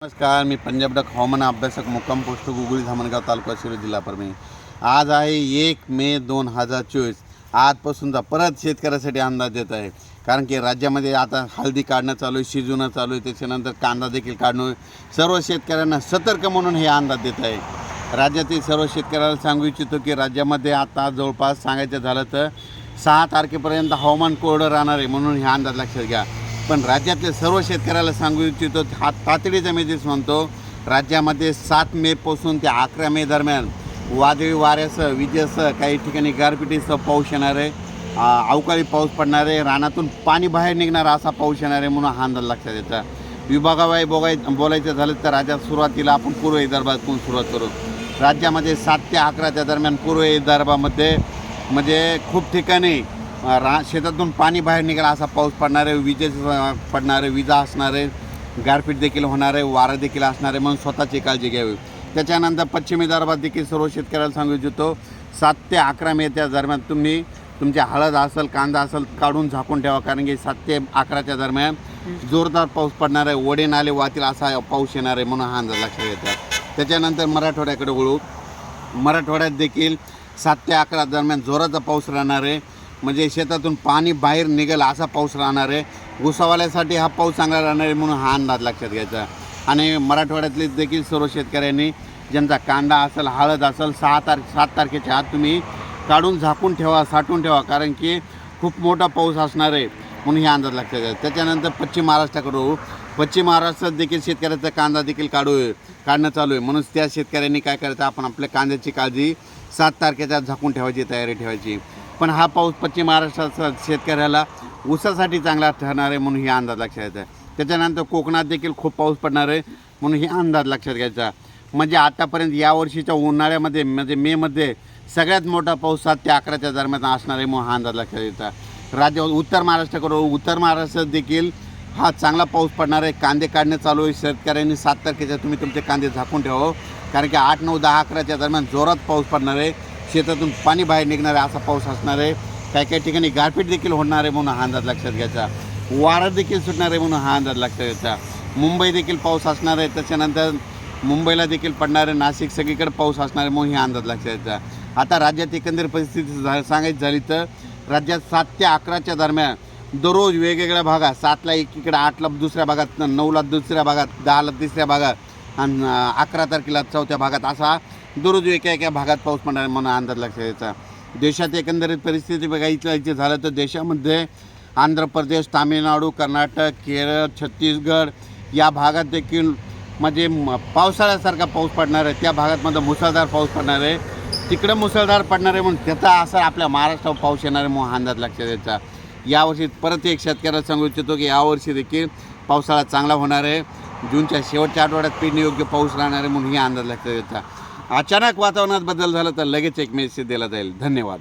नमस्कार, मी पंजाब डक हवामान अभ्यासक मुक्काम पोस्ट गुगळी धामणगाव तालुका शिरूर जिल्हा परभणी। आज आहे 1 मे 2024। आजपासूनचा परत शेतकऱ्यासाठी अंदाज देत आहे, कारण की राज्यामध्ये आता हळदी काढणं चालू आहे, शिजवणं चालू आहे, त्याच्यानंतर कांदा देखील काढणं। सर्व शेतकऱ्यांना सतर्क म्हणून हे अंदाज देत आहे। राज्यातील सर्व शेतकऱ्याला सांगू इच्छितो की राज्यामध्ये आता जवळपास सांगायचं झालं तर 6 तारखेपर्यंत हवामान कोरडं राहणार आहे, म्हणून हे अंदाज लक्षात घ्या। पण राज्यातले सर्व शेतकऱ्याला सांगू इच्छितो, हा तातडीचा मेसेज म्हणतो, राज्यामध्ये 7 मेपासून ते 11 मे दरम्यान वादळी वाऱ्यासह विजेसह काही ठिकाणी गारपिटीसह पाऊस येणार आहे, अवकाळी पाऊस पडणार आहे, रानातून पाणी बाहेर निघणार असा पाऊस येणार आहे, म्हणून हा अंदाज लक्षात येतो। विभागावाई बोलायचं झालं तर राज्यात सुरुवातीला आपण पूर्व विदर्भातून सुरुवात करू। राज्यामध्ये 7 ते 11च्या दरम्यान पूर्व विदर्भामध्ये म्हणजे खूप ठिकाणी शेतातून पाणी बाहेर निघाला असा पाऊस पडणार आहे, पडणार आहे, विजा असणार आहे, गारपीट देखील होणार आहे, वारा देखील असणार आहे, म्हणून स्वतःची काळजी घ्यावी। त्याच्यानंतर पश्चिम विदर्भात देखील सर्व शेतकऱ्याला सांगू इच्छितो, 7 ते 11 मे त्या दरम्यान तुम्ही तुमच्या हळद असेल, कांदा असेल काढून झाकून ठेवा, कारण की 7 ते 11च्या दरम्यान जोरदार पाऊस पडणार आहे, ओढे नाले वाहतील असा पाऊस येणार आहे, म्हणून हा अंदाज लक्षात येतो। त्याच्यानंतर मराठवाड्याकडे वळू। मराठवाड्यात देखील 7 ते 11 दरम्यान जोराचा पाऊस राहणार आहे, म्हणजे शेतातून पाणी बाहेर निघेल असा पाऊस राहणार आहे। ऊसावाल्यासाठी हा पाऊस चांगला राहणार आहे, म्हणून हा अंदाज लक्षात घ्यायचा। आणि मराठवाड्यातले देखील सर्व शेतकऱ्यांनी ज्यांचा कांदा असेल, हळद असेल, 7 तारखेच्या आत तुम्ही काढून झाकून ठेवा, साठवून ठेवा, कारण की खूप मोठा पाऊस असणार आहे, म्हणून हे अंदाज लक्षात घ्यायचा। त्याच्यानंतर पश्चिम महाराष्ट्राकडे पश्चिम महाराष्ट्रात देखील शेतकऱ्याचा कांदा देखील काढणं चालू आहे, म्हणून त्या शेतकऱ्यांनी काय करायचं, आपण आपल्या कांद्याची काळजी 7 तारखेच्या झाकून ठेवायची, तयारी ठेवायची। पण हा पाऊस पश्चिम महाराष्ट्राचा शेतकऱ्याला ऊसासाठी चांगला ठरणार आहे, म्हणून हे अंदाज लक्षात घ्यायचा। त्याच्यानंतर कोकणात देखील खूप पाऊस पडणार आहे, म्हणून हे अंदाज लक्षात घ्यायचा। म्हणजे आतापर्यंत यावर्षीच्या उन्हाळ्यामध्ये म्हणजे मेमध्ये सगळ्यात मोठा पाऊस 7 ते 11च्या दरम्यान असणार आहे, म्हणून हा अंदाज लक्षात घ्यायचा। उत्तर महाराष्ट्रात देखील हा चांगला पाऊस पडणार आहे, कांदे काढणे चालू आहे। शेतकऱ्यांनी 7 तारखेच्या तुम्ही तुमचे कांदे झाकून ठेवा, कारण की 8, 9, 10, 11च्या दरम्यान जोरात पाऊस पडणार आहे, शेतातून पाणी बाहेर निघणार आहे असा पाऊस असणार आहे। काही ठिकाणी गारपीट देखील होणार आहे, म्हणून हा अंदाज लक्षात घ्यायचा। वारा देखील सुटणार आहे, म्हणून हा अंदाज लक्षात घ्यायचा। मुंबई देखील पाऊस असणार आहे, त्याच्यानंतर मुंबईला देखील पडणार आहे, नाशिक सगळीकडे पाऊस असणार आहे, म्हणून हा अंदाज लक्षात घ्यायचा। आता राज्यात एकंदर परिस्थिती सांगायची झाली तर राज्यात 7 ते 11च्या दरम्यान दररोज वेगवेगळ्या भागात 7ला एकीकडे, 8ला दुसऱ्या भागात, 9ला दुसऱ्या भागात, 10ला तिसऱ्या भागात आणि 11 तारखेला चौथ्या भागात असा दररोज एका भागात पाऊस पडणार, म्हणून अंदाज लक्षात घ्यायचा। देशात एकंदरीत परिस्थिती बघायची झालं तर देशामध्ये आंध्र प्रदेश, तामिळनाडू, कर्नाटक, केरळ, छत्तीसगड या भागात देखील म्हणजे पावसाळ्यासारखा पाऊस पडणार आहे। त्या भागातमध्ये मुसळधार पाऊस पडणार आहे, तिकडं मुसळधार पडणार आहे, म्हणून त्याचा असर आपल्या महाराष्ट्रावर पाऊस येणार आहे, म्हणून अंदाज लक्षात घ्यायचा। यावर्षी परत एक शेतकऱ्याला सांगू इच्छितो की यावर्षी देखील पावसाळा चांगला होणार आहे, जूनच्या शेवटच्या आठवड्यात पेरणीयोग्य पाऊस राहणार आहे, म्हणून हे अंदाज लक्षात घ्यायचा। अचानक वातावरणात बदल झाला तर लगेच एक मेसेज दिला जाईल। धन्यवाद।